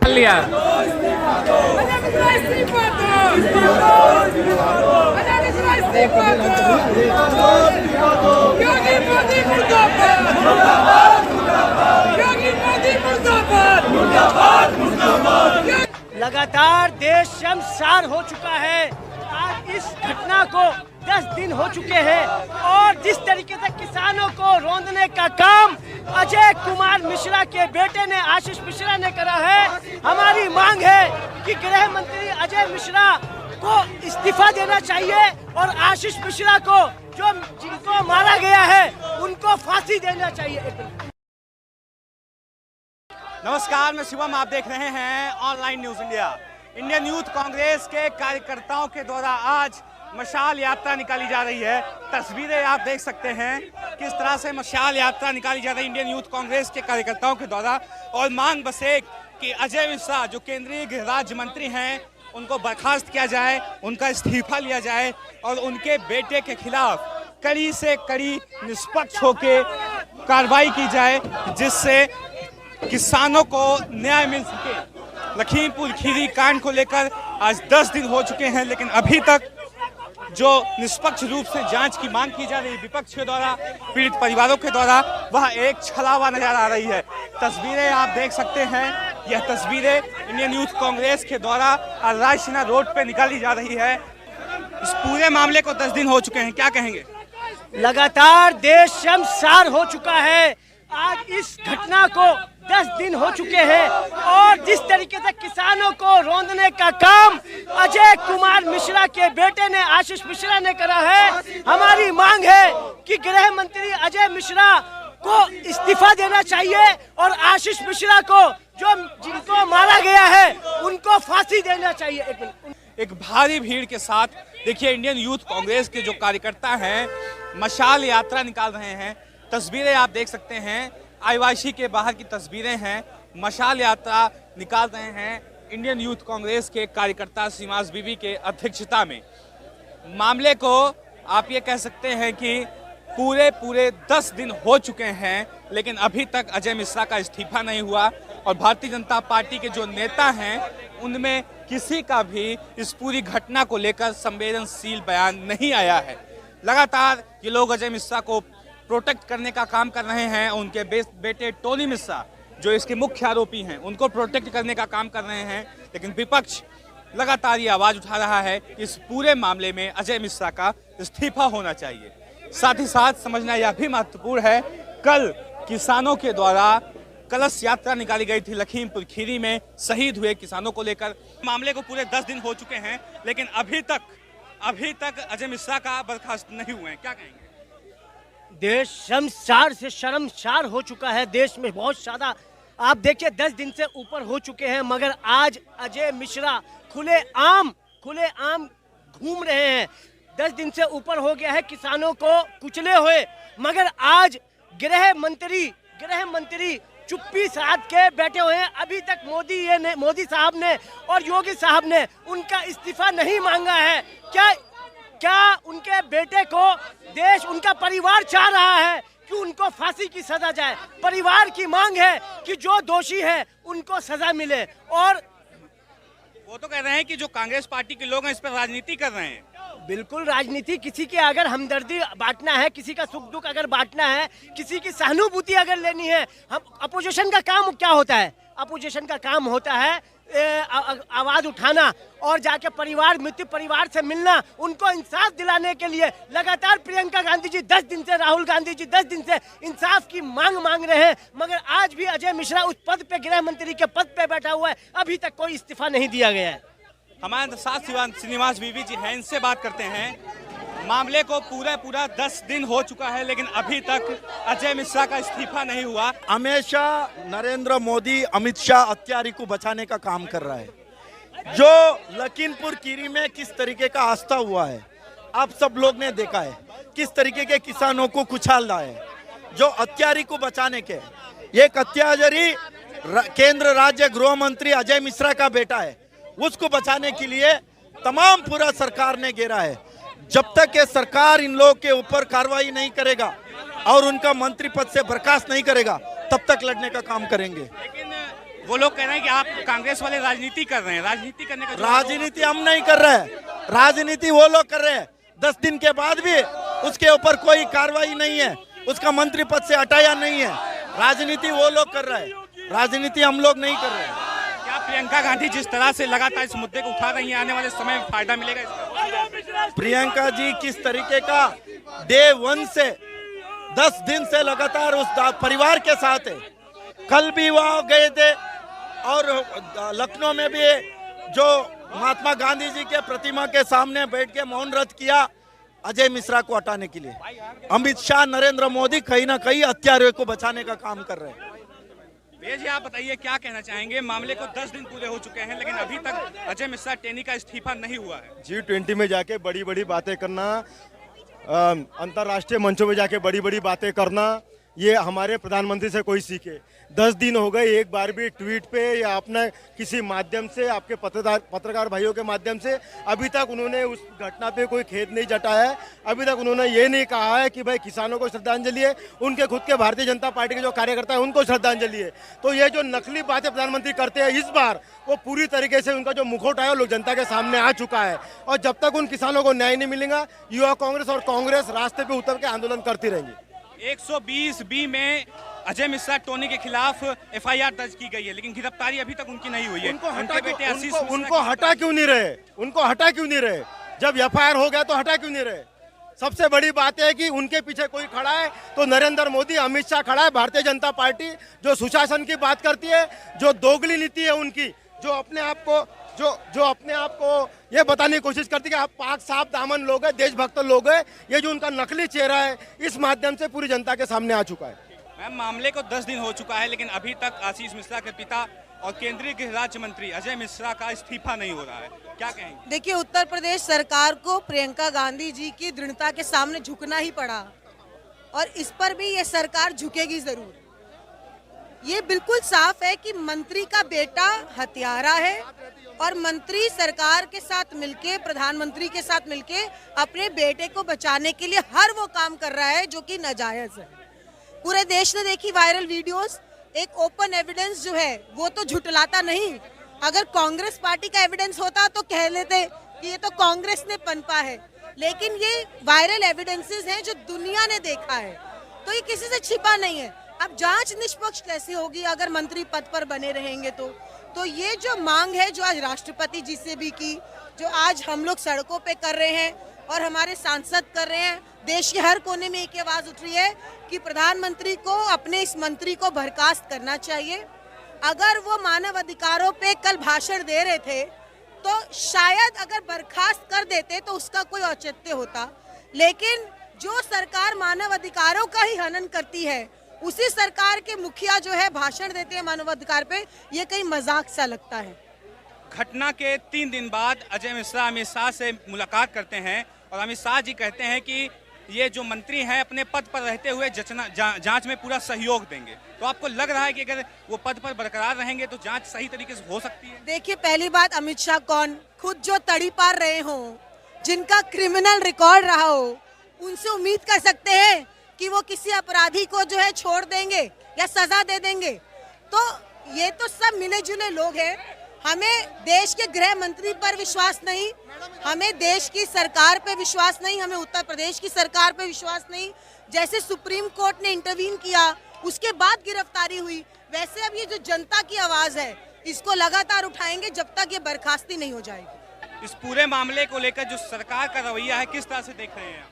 लिया। लगातार देश शर्मसार हो चुका है। आज इस घटना को 10 दिन हो चुके हैं और जिस तरीके से किसानों को रौंदने का काम अजय कुमार मिश्रा के बेटे ने, आशीष मिश्रा ने करा है। हमारी मांग है कि गृह मंत्री अजय मिश्रा को इस्तीफा देना चाहिए और आशीष मिश्रा को, जो जिनको मारा गया है, उनको फांसी देना चाहिए। नमस्कार, मैं शिवम, आप देख रहे हैं online news India. Indian youth Congress के कार्यकर्ताओं के द्वारा आज मशाल यात्रा निकाली जा रही है। तस्वीरें आप देख सकते हैं किस तरह से मशाल यात्रा निकाली जा रही है इंडियन यूथ कांग्रेस के कार्यकर्ताओं के द्वारा। और मांग बस एक कि अजय मिश्रा जो केंद्रीय गृह राज्य मंत्री हैं, उनको बर्खास्त किया जाए, उनका इस्तीफा लिया जाए और उनके बेटे के खिलाफ कड़ी से कड़ी निष्पक्ष होकर कार्रवाई की जाए, जिससे किसानों को न्याय मिल सके। लखीमपुर खीरी कांड को लेकर आज 10 दिन हो चुके हैं, लेकिन अभी तक जो निष्पक्ष रूप से जांच की मांग की जा रही है विपक्ष के द्वारा, पीड़ित परिवारों के द्वारा, वह एक छलावा नजर आ रही है। तस्वीरें आप देख सकते हैं, यह तस्वीरें इंडियन यूथ कांग्रेस के द्वारा रायसीना रोड पे निकाली जा रही है। इस पूरे मामले को 10 दिन हो चुके हैं, क्या कहेंगे? लगातार देश शर्मसार हो चुका है। आज इस घटना को 10 दिन हो चुके हैं और जिस तरीके से किसानों को रौंदने का काम अजय कुमार मिश्रा के बेटे ने, आशीष मिश्रा ने करा है। हमारी मांग है कि गृह मंत्री अजय मिश्रा को इस्तीफा देना चाहिए और आशीष मिश्रा को, जो जिनको मारा गया है, उनको फांसी देना चाहिए। एक भारी भीड़ के साथ देखिए इंडियन यूथ कांग्रेस के जो कार्यकर्ता हैं मशाल यात्रा निकाल रहे हैं। तस्वीरें आप देख सकते हैं, आईवाईसी के बाहर की तस्वीरें हैं। मशाल यात्रा निकाल रहे हैं इंडियन यूथ कांग्रेस के कार्यकर्ता सीमास बीबी के अध्यक्षता में। मामले को आप ये कह सकते हैं कि पूरे 10 दिन हो चुके हैं, लेकिन अभी तक अजय मिश्रा का इस्तीफा नहीं हुआ और भारतीय जनता पार्टी के जो नेता हैं उनमें किसी का भी इस पूरी घटना को लेकर संवेदनशील बयान नहीं आया है। लगातार ये लोग अजय मिश्रा को प्रोटेक्ट करने का काम कर रहे हैं। उनके बेटे टोनी मिश्रा जो इसके मुख्य आरोपी हैं, उनको प्रोटेक्ट करने का काम कर रहे हैं, लेकिन विपक्ष लगातार ये आवाज उठा रहा है कि इस पूरे मामले में अजय मिश्रा का इस्तीफा होना चाहिए। साथ ही साथ समझना यह भी महत्वपूर्ण है, कल किसानों के द्वारा कलश यात्रा निकाली गई थी लखीमपुर खीरी में, शहीद हुए किसानों को लेकर। मामले को पूरे 10 दिन हो चुके हैं, लेकिन अभी तक अजय मिश्रा का बर्खास्त नहीं हुए हैं, क्या कहेंगे? देश शर्मसार से शर्मसार हो चुका है। देश में बहुत ज्यादा, आप देखिए 10 दिन से ऊपर हो चुके हैं, मगर आज अजय मिश्रा खुलेआम घूम रहे हैं। 10 दिन से ऊपर हो गया है किसानों को कुचले हुए, मगर आज गृह मंत्री चुप्पी साध के बैठे हुए हैं। अभी तक मोदी साहब ने और योगी साहब ने उनका इस्तीफा नहीं मांगा है। क्या उनके बेटे को देश, उनका परिवार चाह रहा है कि उनको फांसी की सजा जाए? परिवार की मांग है कि जो दोषी है उनको सजा मिले। और वो तो कह रहे हैं कि जो कांग्रेस पार्टी के लोग हैं इस पर राजनीति कर रहे हैं। बिल्कुल राजनीति, किसी की अगर हमदर्दी बांटना है, किसी का सुख दुख अगर बांटना है, किसी की सहानुभूति अगर लेनी है, हम अपोजिशन का काम क्या होता है? अपोजिशन का काम होता है आवाज उठाना और जाके मृत्यु परिवार से मिलना, उनको इंसाफ दिलाने के लिए। लगातार प्रियंका गांधी जी 10 दिन से, राहुल गांधी जी 10 दिन से इंसाफ की मांग रहे हैं, मगर आज भी अजय मिश्रा उस पद पे, गृह मंत्री के पद पे बैठा हुआ है। अभी तक कोई इस्तीफा नहीं दिया गया है। हमारे साथ श्रीनिवास बीवी जी हैं, इनसे बात करते हैं। मामले को पूरा 10 दिन हो चुका है, लेकिन अभी तक अजय मिश्रा का इस्तीफा नहीं हुआ। हमेशा नरेंद्र मोदी, अमित शाह हत्यारे को बचाने का काम कर रहा है। जो लखीमपुर खीरी में किस तरीके का आस्था हुआ है, आप सब लोग ने देखा है। किस तरीके के किसानों को कुचल रहा है, जो हत्यारे को बचाने के। एक अत्याचारी केंद्र राज्य गृह मंत्री अजय मिश्रा का बेटा है, उसको बचाने के लिए तमाम पूरा सरकार ने घेरा है। जब तक ये सरकार इन लोगों के ऊपर कार्रवाई नहीं करेगा और उनका मंत्री पद से बर्खास्त नहीं करेगा, तब तक लड़ने का काम करेंगे। लेकिन वो लोग कह रहे हैं कि आप कांग्रेस वाले राजनीति कर रहे हैं, राजनीति करने का राजनीति हम नहीं कर रहे हैं, राजनीति वो लोग कर रहे हैं। 10 दिन के बाद भी उसके ऊपर कोई कार्रवाई नहीं है, उसका मंत्री पद से हटाया नहीं है। राजनीति वो लोग कर रहे हैं, राजनीति हम लोग नहीं कर रहे हैं। क्या प्रियंका गांधी जिस तरह से लगातार इस मुद्दे को उठा रही है, आने वाले समय में फायदा मिलेगा इसका? प्रियंका जी किस तरीके का डे 1 से 10 दिन से लगातार उस परिवार के साथ है। कल भी वहां गए थे और लखनऊ में भी जो महात्मा गांधी जी के प्रतिमा के सामने बैठ के मौन व्रत किया अजय मिश्रा को हटाने के लिए। अमित शाह, नरेंद्र मोदी कहीं ना कहीं हत्यारों को बचाने का काम कर रहे हैं। भैया जी आप बताइए क्या कहना चाहेंगे? मामले को 10 दिन पूरे हो चुके हैं, लेकिन अभी तक अजय मिश्रा टेनी का इस्तीफा नहीं हुआ है। G20 में जाके बड़ी बड़ी बातें करना, अंतर्राष्ट्रीय मंचों में जाके बड़ी बड़ी बातें करना, ये हमारे प्रधानमंत्री से कोई सीखे। 10 दिन हो गए, एक बार भी ट्वीट पे या अपने किसी माध्यम से, आपके पत्रकार भाइयों के माध्यम से अभी तक उन्होंने उस घटना पे कोई खेद नहीं जताया है। अभी तक उन्होंने ये नहीं कहा है कि भाई किसानों को श्रद्धांजलि है, उनके खुद के भारतीय जनता पार्टी के जो कार्यकर्ता है उनको श्रद्धांजलि है। तो ये जो नकली बातें प्रधानमंत्री करते हैं इस बार, वो पूरी तरीके से उनका जो मुखौटा है वो लोग जनता के सामने आ चुका है। और जब तक उन किसानों को न्याय नहीं मिलेगा, युवा कांग्रेस और कांग्रेस रास्ते पे उतर के आंदोलन करती रहेंगी। 120B में अजय मिश्रा टोनी के खिलाफ FIR दर्ज की गई है, लेकिन गिरफ्तारी अभी तक उनकी नहीं हुई है। उनके बेटे आशीष मिश्रा उनको हटा क्यों नहीं रहे? उनको हटा क्यों नहीं रहे? जब FIR हो गया तो हटा क्यों नहीं रहे? सबसे बड़ी बात है कि उनके पीछे कोई खड़ा है तो नरेंद्र मोदी, अमित शाह खड़ा है, भारतीय जनता पार्टी जो सुशासन की बात करती है, जो दोगली नीति है उनकी, जो अपने आप को ये बताने की कोशिश करती है कि आप पाक साफ दामन लोग हैं, देशभक्त लोग हैं। ये जो उनका नकली चेहरा है इस माध्यम से पूरी जनता के सामने आ चुका है। मैम मामले को 10 दिन हो चुका है, लेकिन अभी तक आशीष मिश्रा के पिता और केंद्रीय गृह राज्य मंत्री अजय मिश्रा का इस्तीफा नहीं हो रहा है, क्या कहेंगे? देखिए, उत्तर प्रदेश सरकार को प्रियंका गांधी जी की दृढ़ता के सामने झुकना ही पड़ा और इस पर भी ये सरकार झुकेगी जरूर। ये बिल्कुल साफ है कि मंत्री का बेटा हत्यारा है और मंत्री सरकार के साथ मिलके, प्रधानमंत्री के साथ मिलके अपने बेटे को बचाने के लिए हर वो काम कर रहा है जो कि नाजायज है। पूरे देश ने देखी वायरल वीडियोस, एक ओपन एविडेंस जो है वो तो झुटलाता नहीं। अगर कांग्रेस पार्टी का एविडेंस होता तो कह लेते कि ये तो कांग्रेस ने पनपा है, लेकिन ये वायरल एविडेंसेस हैं जो दुनिया ने देखा है, तो ये किसी से छिपा नहीं है। अब जांच निष्पक्ष कैसे होगी अगर मंत्री पद पर बने रहेंगे? तो ये जो मांग है जो आज राष्ट्रपति जी से भी की, जो आज हम लोग सड़कों पे कर रहे हैं और हमारे सांसद कर रहे हैं, देश के हर कोने में एक आवाज उठ रही है कि प्रधानमंत्री को अपने इस मंत्री को बर्खास्त करना चाहिए। अगर वो मानव अधिकारों पे कल भाषण दे रहे थे तो शायद अगर बर्खास्त कर देते तो उसका कोई औचित्य होता, लेकिन जो सरकार मानव अधिकारों का ही हनन करती है उसी सरकार के मुखिया जो है भाषण देते हैं मानवाधिकार पे, ये कहीं मजाक सा लगता है। घटना के 3 दिन बाद अजय मिश्रा अमित शाह से मुलाकात करते हैं और अमित शाह जी कहते हैं कि ये जो मंत्री हैं अपने पद पर रहते हुए जांच में पूरा सहयोग देंगे। तो आपको लग रहा है कि अगर वो पद पर बरकरार रहेंगे तो जांच सही तरीके से हो सकती है? देखिए, पहली बात, अमित शाह कौन, खुद जो तड़ी पार रहे हो, जिनका क्रिमिनल रिकॉर्ड रहा हो, उनसे उम्मीद कर सकते हैं कि वो किसी अपराधी को जो है छोड़ देंगे या सजा दे देंगे? तो ये तो सब मिले जुले लोग हैं। हमें देश के गृह मंत्री पर विश्वास नहीं, हमें देश की सरकार पे विश्वास नहीं, हमें उत्तर प्रदेश की सरकार पे विश्वास नहीं। जैसे सुप्रीम कोर्ट ने इंटरवीन किया उसके बाद गिरफ्तारी हुई, वैसे अब ये जो जनता की आवाज है इसको लगातार उठाएंगे जब तक ये बर्खास्ती नहीं हो जाएगी। इस पूरे मामले को लेकर जो सरकार का रवैया है किस तरह से देख रहे हैं आप?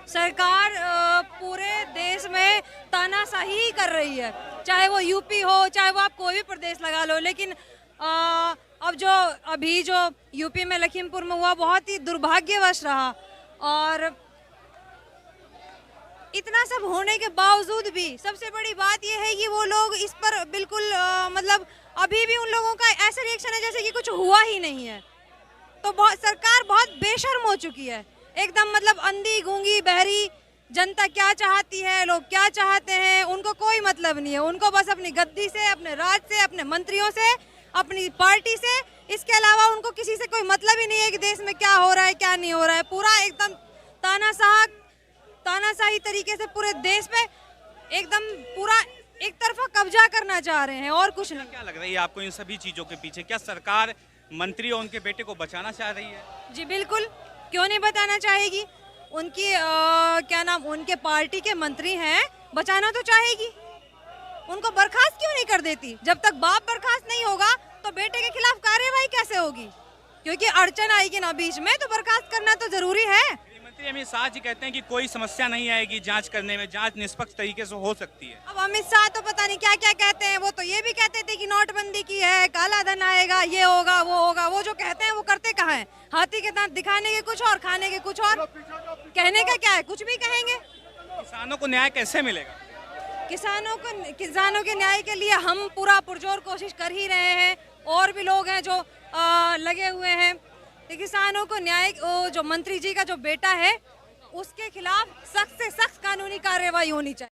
सरकार पूरे देश में तानाशाही कर रही है, चाहे वो यूपी हो, चाहे वो आप कोई भी प्रदेश लगा लो। लेकिन अब जो अभी जो यूपी में लखीमपुर में हुआ बहुत ही दुर्भाग्यवश रहा, और इतना सब होने के बावजूद भी सबसे बड़ी बात यह है कि वो लोग इस पर बिल्कुल मतलब अभी भी उन लोगों का ऐसा रिएक्शन है जैसे कि कुछ हुआ ही नहीं है। तो सरकार बहुत बेशर्म हो चुकी है एकदम, मतलब अंधी गूंगी बहरी। जनता क्या चाहती है, लोग क्या चाहते हैं, उनको कोई मतलब नहीं है। उनको बस अपनी गद्दी से, अपने राज से, अपने मंत्रियों से, अपनी पार्टी से, इसके अलावा उनको किसी से कोई मतलब ही नहीं है कि देश में क्या हो रहा है क्या नहीं हो रहा है। पूरा एकदम तानाशाही तरीके से पूरे देश पे एकदम पूरा एक तरफा कब्जा करना चाह रहे हैं और कुछ नहीं। क्या लग रही है आपको इन सभी चीजों के पीछे? क्या सरकार मंत्री और उनके बेटे को बचाना चाह रही है? जी बिल्कुल, क्यों नहीं बताना चाहेगी। उनकी क्या नाम, उनके पार्टी के मंत्री हैं, बचाना तो चाहेगी। उनको बर्खास्त क्यों नहीं कर देती? जब तक बाप बर्खास्त नहीं होगा तो बेटे के खिलाफ कार्यवाही कैसे होगी? क्योंकि अड़चन आएगी ना बीच में, तो बर्खास्त करना तो जरूरी है। मंत्री अमित शाह जी कहते हैं कि कोई समस्या नहीं आएगी जांच करने में, जांच निष्पक्ष तरीके से हो सकती है। अब अमित शाह तो पता नहीं क्या क्या कहते हैं। वो तो ये भी कहते थे कि नोटबंदी की है, काला धन आएगा, ये होगा वो होगा। वो जो कहते हैं वो करते कहाँ हैं? हाथी के दांत दिखाने के कुछ और, खाने के कुछ और। कहने का क्या है, कुछ भी कहेंगे। किसानों को न्याय कैसे मिलेगा? किसानों के न्याय के लिए हम पूरा पुरजोर कोशिश कर ही रहे हैं। और भी लोग हैं जो लगे हुए हैं। किसानों को न्याय, जो मंत्री जी का जो बेटा है उसके खिलाफ सख्त से सख्त कानूनी कार्रवाई होनी चाहिए।